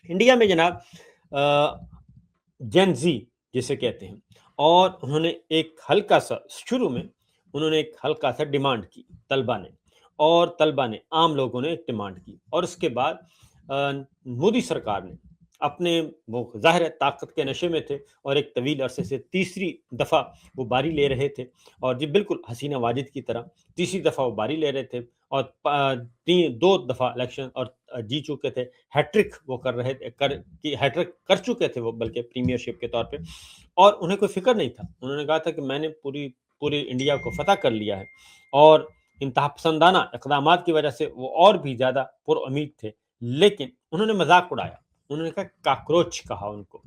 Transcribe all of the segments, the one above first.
India میں جناب جین زی جسے کہتے ہیں، اور انہوں نے ایک ہلکا سا شروع میں انہوں نے ایک ہلکا سا ڈیمانڈ کی طلبہ نے عام لوگوں نے ایک ڈیمانڈ کی، اور اس کے بعد مودی سرکار نے اپنے، وہ ظاہر ہے طاقت کے نشے میں تھے اور ایک طویل عرصے سے تیسری دفعہ وہ باری لے رہے تھے، اور جی بالکل حسینہ واجد کی طرح تیسری دفعہ وہ باری لے رہے تھے، اور دو دفعہ الیکشن اور جی چکے تھے، ہیٹرک وہ کر رہے تھے، ہیٹرک کر چکے تھے وہ، بلکہ پریمیئر شپ کے طور پہ، اور انہیں کوئی فکر نہیں تھا، انہوں نے کہا تھا کہ میں نے پوری انڈیا کو فتح کر لیا ہے، اور انتہا پسندانہ اقدامات کی وجہ سے وہ اور بھی زیادہ پر امید تھے، لیکن انہوں نے مذاق اڑایا، انہوں نے کہا کاکروچ کہا ان کو،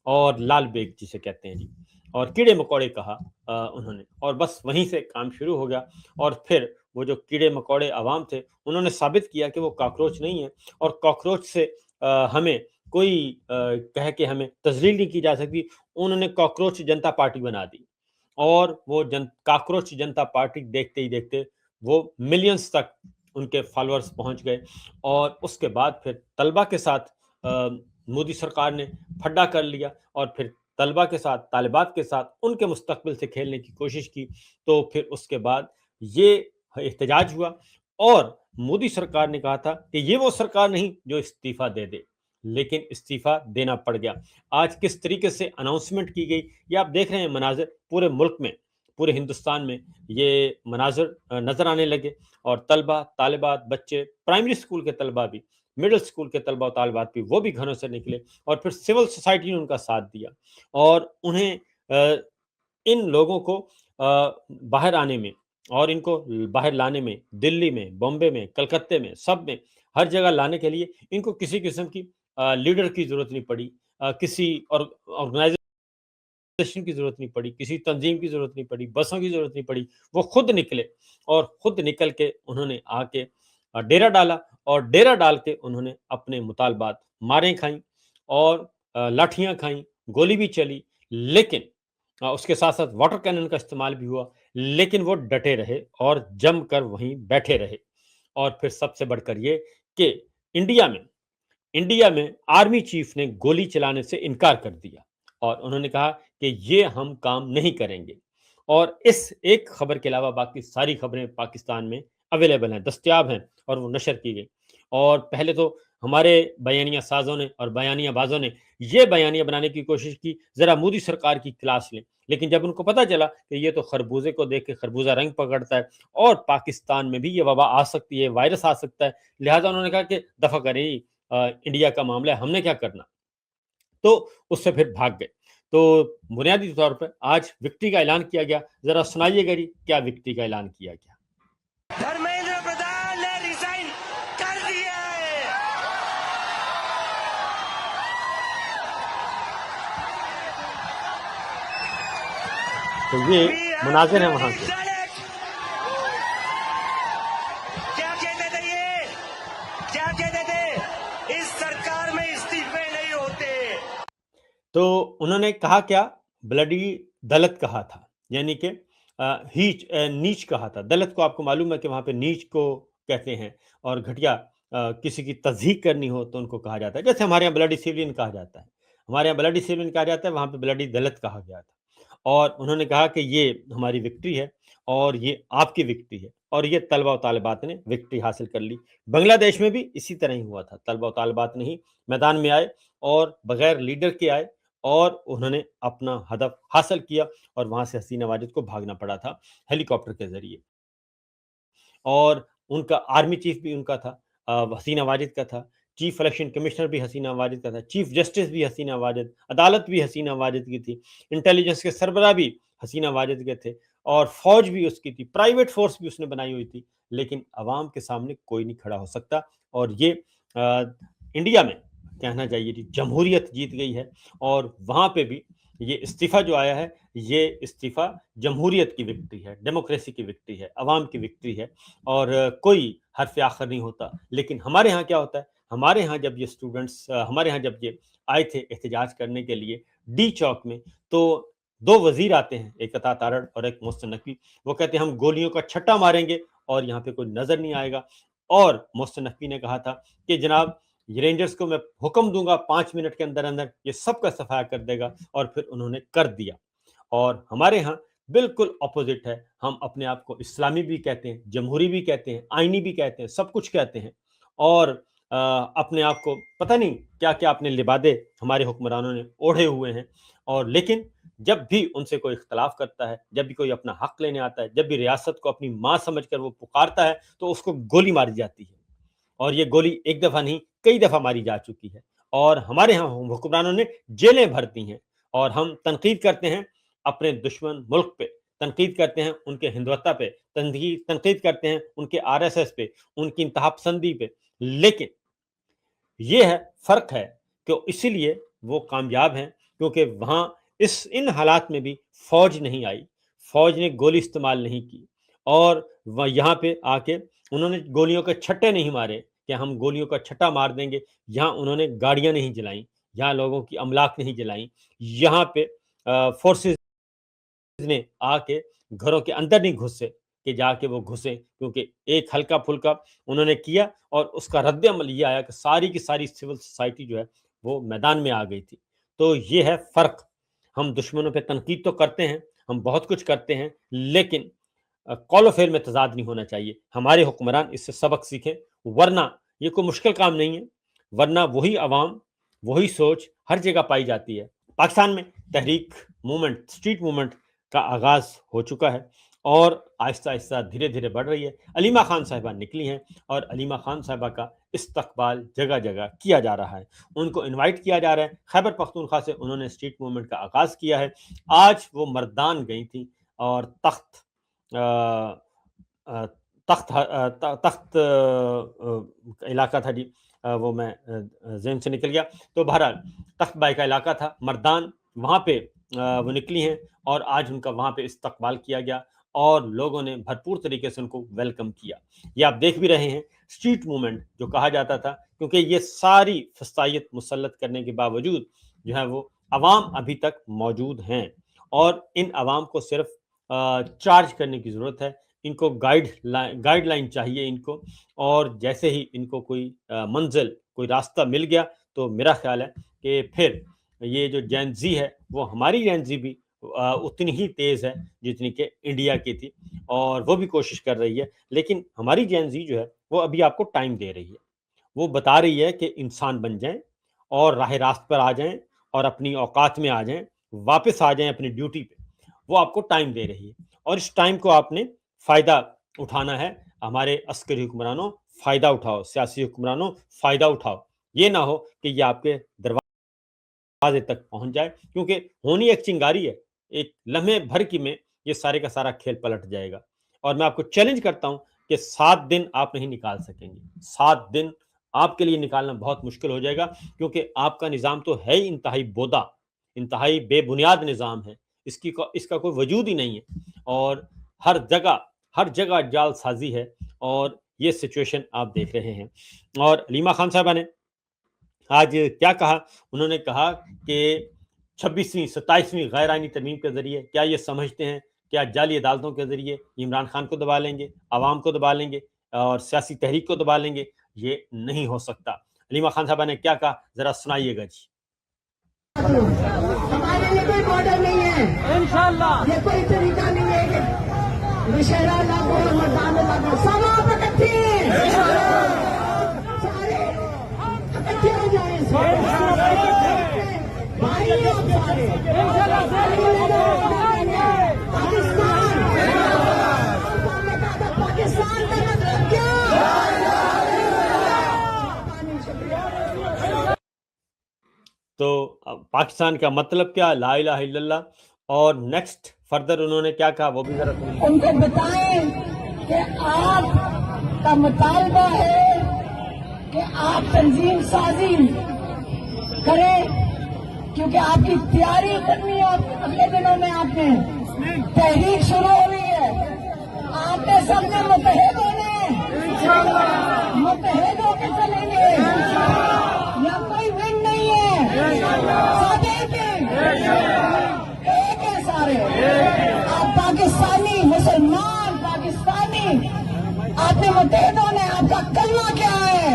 اور لال بیگ جسے کہتے ہیں جی، اور کیڑے مکوڑے کہا انہوں نے، اور بس وہیں سے کام شروع ہو گیا، اور پھر وہ جو کیڑے مکوڑے عوام تھے انہوں نے ثابت کیا کہ وہ کاکروچ نہیں ہے، اور کاکروچ سے ہمیں کوئی کہہ کے ہمیں تذلیل نہیں کی جا سکتی، انہوں نے کاکروچ جنتا پارٹی بنا دی، اور وہ کاکروچ جنتا پارٹی دیکھتے ہی دیکھتے وہ ملینز تک ان کے فالورز پہنچ گئے، اور اس کے بعد پھر طلبہ کے ساتھ مودی سرکار نے پھڈا کر لیا، اور پھر طلبہ کے ساتھ، طالبات کے ساتھ ان کے مستقبل سے کھیلنے کی کوشش کی، تو پھر اس کے بعد یہ احتجاج ہوا، اور مودی سرکار نے کہا تھا کہ یہ وہ سرکار نہیں جو استعفیٰ دے دے، لیکن استعفیٰ دینا پڑ گیا۔ آج کس طریقے سے اناؤنسمنٹ کی گئی، یہ آپ دیکھ رہے ہیں مناظر پورے ملک میں، پورے ہندوستان میں یہ مناظر نظر آنے لگے، اور طلبہ، طالبات، بچے، پرائمری اسکول کے طلبہ بھی، مڈل اسکول کے طلبہ و طالبات بھی، وہ بھی گھروں سے نکلے، اور پھر سول سوسائٹی نے ان کا ساتھ دیا، اور انہیں ان لوگوں کو باہر آنے میں اور ان کو باہر لانے میں، دلی میں، بامبے میں، کلکتے میں، سب میں، ہر جگہ لانے کے لیے ان کو کسی قسم کی لیڈر کی ضرورت نہیں پڑی، کسی آرگنائزیشن کی ضرورت نہیں پڑی، کسی تنظیم کی ضرورت نہیں پڑی، بسوں کی ضرورت نہیں پڑی، وہ خود نکلے، اور خود نکل کے انہوں نے آ کے ڈیرا ڈالا، اور ڈیرا ڈال کے انہوں نے اپنے مطالبات، ماریں کھائیں، اور لاٹھیاں کھائیں، گولی بھی چلی، لیکن اس کے ساتھ ساتھ واٹر کینن کا استعمال بھی ہوا، لیکن وہ ڈٹے رہے اور جم کر وہیں بیٹھے رہے، اور پھر سب سے بڑھ کر یہ کہ انڈیا میں آرمی چیف نے گولی چلانے سے انکار کر دیا، اور انہوں نے کہا کہ یہ ہم کام نہیں کریں گے، اور اس ایک خبر کے علاوہ باقی ساری خبریں پاکستان میں اویلیبل ہیں، دستیاب ہیں، اور وہ نشر کی گئی، اور پہلے تو ہمارے بیانیہ سازوں نے اور بیانیہ بازوں نے یہ بیانیہ بنانے کی کوشش کی ذرا مودی سرکار کی کلاس لیں، لیکن جب ان کو پتہ چلا کہ یہ تو خربوزے کو دیکھ کے خربوزہ رنگ پکڑتا ہے، اور پاکستان میں بھی یہ وبا آ سکتی ہے، وائرس آ سکتا ہے، لہٰذا انہوں نے کہا کہ دفع کریں، انڈیا کا معاملہ ہے، ہم نے کیا کرنا، تو اس سے پھر بھاگ گئے۔ تو بنیادی طور پر آج وکٹری کا اعلان کیا گیا، ذرا سنائیے گا جی کیا وکٹری کا اعلان کیا گیا۔ دھرمیندر پردھان نے ریزائن کر دیا ہے۔ تو یہ مناظر ہیں وہاں کے۔ کیا کہتے تھے یہ؟ کیا کہتے تھے؟ اس سرکار میں استعفے نہیں ہوتے۔ تو انہوں نے کہا کیا؟ بلڈی دلت کہا تھا، یعنی کہ نیچ کہا تھا۔ دلت کو آپ کو معلوم ہے کہ وہاں پہ نیچ کو کہتے ہیں، اور گھٹیا کسی کی تضحیق کرنی ہو تو ان کو کہا جاتا ہے، جیسے ہمارے یہاں بلڈی سیولین کہا جاتا ہے، ہمارے یہاں بلڈی سیولین کہا جاتا ہے، وہاں پہ بلڈی دلت کہا گیا تھا، اور انہوں نے کہا کہ یہ ہماری وکٹری ہے، اور یہ آپ کی وکٹری ہے، اور یہ طلبہ و طالبات نے وکٹری حاصل کر لی۔ بنگلہ دیش میں بھی اسی طرح ہی ہوا تھا، طلبہ و طالبات نے ہی میدان میں آئے، اور بغیر لیڈر کے آئے، اور انہوں نے اپنا ہدف حاصل کیا، اور وہاں سے حسینہ واجد کو بھاگنا پڑا تھا ہیلی کاپٹر کے ذریعے، اور ان کا آرمی چیف بھی ان کا تھا، حسینہ واجد کا تھا، چیف الیکشن کمشنر بھی حسینہ واجد کا تھا، چیف جسٹس بھی حسینہ واجد، عدالت بھی حسینہ واجد کی تھی، انٹیلیجنس کے سربراہ بھی حسینہ واجد کے تھے، اور فوج بھی اس کی تھی، پرائیویٹ فورس بھی اس نے بنائی ہوئی تھی، لیکن عوام کے سامنے کوئی نہیں کھڑا ہو سکتا، اور یہ انڈیا میں کہنا چاہیے جی جمہوریت جیت گئی ہے، اور وہاں پہ بھی یہ استعفیٰ جو آیا ہے، یہ استعفیٰ جمہوریت کی وکٹری ہے، ڈیموکریسی کی وکٹری ہے، عوام کی وکٹری ہے، اور کوئی حرف آخر نہیں ہوتا۔ لیکن ہمارے ہاں کیا ہوتا ہے؟ ہمارے ہاں جب یہ اسٹوڈنٹس، ہمارے ہاں جب یہ آئے تھے احتجاج کرنے کے لیے ڈی چوک میں، تو دو وزیر آتے ہیں، ایک عطا تارڑ اور ایک محسن نقوی، وہ کہتے ہیں ہم گولیوں کا چھٹا ماریں گے اور یہاں پہ کوئی نظر نہیں آئے گا، اور محسن نقوی نے کہا تھا کہ جناب رینجرز کو میں حکم دوں گا 5 منٹ کے اندر اندر یہ سب کا صفایا کر دے گا، اور پھر انہوں نے کر دیا۔ اور ہمارے ہاں بالکل اپوزٹ ہے، ہم اپنے آپ کو اسلامی بھی کہتے ہیں، جمہوری بھی کہتے ہیں، آئینی بھی کہتے ہیں، سب کچھ کہتے ہیں، اور اپنے آپ کو پتہ نہیں کیا کیا اپنے لبادے ہمارے حکمرانوں نے اوڑھے ہوئے ہیں، اور لیکن جب بھی ان سے کوئی اختلاف کرتا ہے، جب بھی کوئی اپنا حق لینے آتا ہے، جب بھی ریاست کو اپنی ماں سمجھ کر وہ پکارتا ہے تو اس کو گولی ماری جاتی ہے، اور یہ گولی ایک دفعہ نہیں کئی دفعہ ماری جا چکی ہے، اور ہمارے ہاں حکمرانوں نے جیلیں بھر دی ہیں، اور ہم تنقید کرتے ہیں اپنے دشمن ملک پہ، تنقید کرتے ہیں ان کے ہندوتا پہ، تنقید کرتے ہیں ان کے RSS پہ، ان کی انتہا پسندی پہ، لیکن یہ ہے فرق ہے کہ اسی لیے وہ کامیاب ہیں کیونکہ وہاں ان حالات میں بھی فوج نہیں آئی، فوج نے گولی استعمال نہیں کی، اور یہاں پہ آ کے انہوں نے گولیوں کے چھٹے نہیں مارے کہ ہم گولیوں کا چھٹا مار دیں گے، یہاں انہوں نے گاڑیاں نہیں جلائیں، یہاں لوگوں کی املاک نہیں جلائیں، یہاں پہ فورسز نے آ کے گھروں کے اندر نہیں گھسے کہ جا کے وہ گھسے، کیونکہ ایک ہلکا پھلکا انہوں نے کیا اور اس کا رد عمل یہ آیا کہ ساری کی ساری سول سوسائٹی جو ہے وہ میدان میں آ گئی تھی۔ تو یہ ہے فرق، ہم دشمنوں پہ تنقید تو کرتے ہیں، ہم بہت کچھ کرتے ہیں، لیکن قول و فعل میں تضاد نہیں ہونا چاہیے، ہمارے حکمران اس سے سبق سیکھیں، ورنہ یہ کوئی مشکل کام نہیں ہے، ورنہ وہی عوام وہی سوچ ہر جگہ پائی جاتی ہے۔ پاکستان میں تحریک موومنٹ، اسٹریٹ موومنٹ کا آغاز ہو چکا ہے اور آہستہ آہستہ دھیرے دھیرے بڑھ رہی ہے۔ علیمہ خان صاحبہ نکلی ہیں اور علیمہ خان صاحبہ کا استقبال جگہ جگہ کیا جا رہا ہے، ان کو انوائٹ کیا جا رہا ہے۔ خیبر پختونخوا سے انہوں نے اسٹریٹ موومنٹ کا آغاز کیا ہے، آج وہ مردان گئی تھیں اور تخت علاقہ تھا جی، وہ میں ذہن سے نکل گیا، تو بہرحال تخت بائی کا علاقہ تھا مردان، وہاں پہ وہ نکلی ہیں اور آج ان کا وہاں پہ استقبال کیا گیا اور لوگوں نے بھرپور طریقے سے ان کو ویلکم کیا۔ یہ آپ دیکھ بھی رہے ہیں اسٹریٹ موومنٹ جو کہا جاتا تھا، کیونکہ یہ ساری فسطائیت مسلط کرنے کے باوجود جو ہے وہ عوام ابھی تک موجود ہیں، اور ان عوام کو صرف چارج کرنے کی ضرورت ہے، ان کو گائیڈ لائن چاہیے ان کو، اور جیسے ہی ان کو کوئی منزل کوئی راستہ مل گیا تو میرا خیال ہے کہ پھر یہ جو جین زی ہے وہ ہماری جین زی بھی اتنی ہی تیز ہے جتنی کہ انڈیا کی تھی، اور وہ بھی کوشش کر رہی ہے، لیکن ہماری جین زی جو ہے وہ ابھی آپ کو ٹائم دے رہی ہے، وہ بتا رہی ہے کہ انسان بن جائیں اور راہ راست پر آ جائیں اور اپنی اوقات میں آ جائیں، واپس آ جائیں اپنی ڈیوٹی پہ، وہ آپ کو ٹائم دے رہی ہے، اور اس ٹائم کو آپ نے فائدہ اٹھانا ہے۔ ہمارے عسکری حکمرانوں فائدہ اٹھاؤ، سیاسی حکمرانوں فائدہ اٹھاؤ، یہ نہ ہو کہ یہ آپ کے دروازے تک پہنچ جائے، کیونکہ ہونی ایک چنگاری ہے، ایک لمحے بھر کی میں یہ سارے کا سارا کھیل پلٹ جائے گا، اور میں آپ کو چیلنج کرتا ہوں کہ 7 دن آپ نہیں نکال سکیں گے، 7 دن آپ کے لیے نکالنا بہت مشکل ہو جائے گا، کیونکہ آپ کا نظام تو ہے ہی انتہائی بودا، انتہائی بے بنیاد نظام ہے، اس کا کوئی وجود ہی نہیں ہے، اور ہر جگہ جال سازی ہے، اور یہ سچویشن آپ دیکھ رہے ہیں۔ اور علیمہ خان صاحبہ نے آج کیا کہا؟ انہوں نے کہا کہ 26ویں 27ویں غیر آئینی ترمیم کے ذریعے کیا یہ سمجھتے ہیں کیا جعلی عدالتوں کے ذریعے عمران خان کو دبا لیں گے، عوام کو دبا لیں گے اور سیاسی تحریک کو دبا لیں گے؟ یہ نہیں ہو سکتا۔ علیمہ خان صاحبہ نے کیا کہا ذرا سنائیے گا جی۔ ہمارے لیے کوئی بارڈر نہیں ہے، انشاءاللہ یہ کوئی طریقہ نہیں ہے کہ مشہرہ لاگو اور مردان لاگو، سب آپ اکٹھے ہیں، سارے اکٹھے ہو جائیں، بھائی آپ سارے پاکستان کا مطلب کیا؟ تو پاکستان کا مطلب کیا؟ لا الہ الا اللہ۔ اور نیکسٹ فردر انہوں نے کیا کہا وہ بھی ذرا سنیے۔ ان کو بتائیں کہ آپ کا مطالبہ ہے کہ آپ تنظیم سازی کریں، کیونکہ آپ کی تیاری کرنی ہے، اگلے دنوں میں آپ نے تحریک شروع ہو رہی ہے، آپ نے سب نے متحد ہونا ہے، متحد ہو کے چلیں گے، یا کوئی ون نہیں ہے، سب ایک ہے سارے، آپ پاکستانی مسلمان پاکستانی، آپ نے متحد ہونا ہے، آپ کا کلمہ کیا ہے؟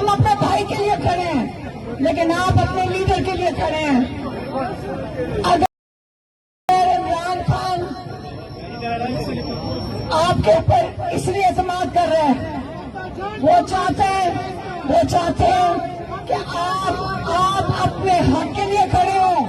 ہم اپنے بھائی کے لیے کھڑے ہیں، لیکن آپ اپنے لیڈر کے لیے کھڑے ہیں۔ اگر عمران خان آپ کے اوپر اس لیے اعتماد کر رہے ہیں، وہ چاہتے ہیں کہ آپ اپنے حق کے لیے کھڑے ہوں،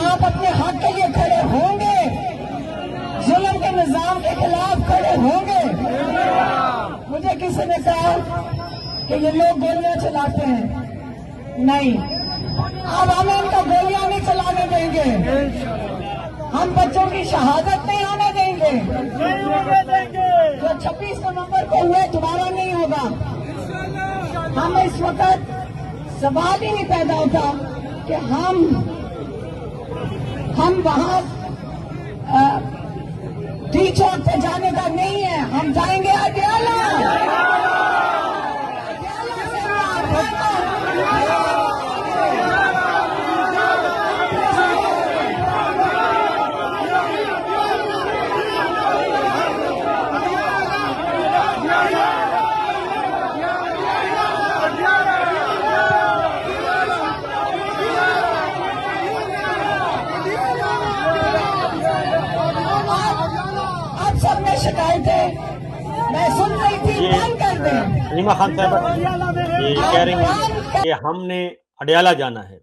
آپ اپنے حق کے لیے کھڑے ہوں گے، ظلم کے نظام کے خلاف کھڑے ہوں گے۔ مجھے کسی نے کہا کہ یہ لوگ گولیاں چلاتے ہیں، نہیں، اب ہمیں ان کا گولیاں نہیں چلانے دیں گے، ہم بچوں کی شہادت نہیں آنے دیں گے، جو 26 نومبر کو ہوئے دوبارہ نہیں ہوگا۔ ہم اس وقت سوال ہی نہیں پیدا ہوتا کہ ہم وہاں ٹی چوک پہ جانے کا نہیں ہے، ہم جائیں گے اڈیالہ۔ اب سب نے شکایتیں میں سن رہی تھی، بند کر دیں۔ نعیمہ خان صاحبہ یہ کہہ رہی ہیں کہ ہم نے اڈیالہ جانا ہے۔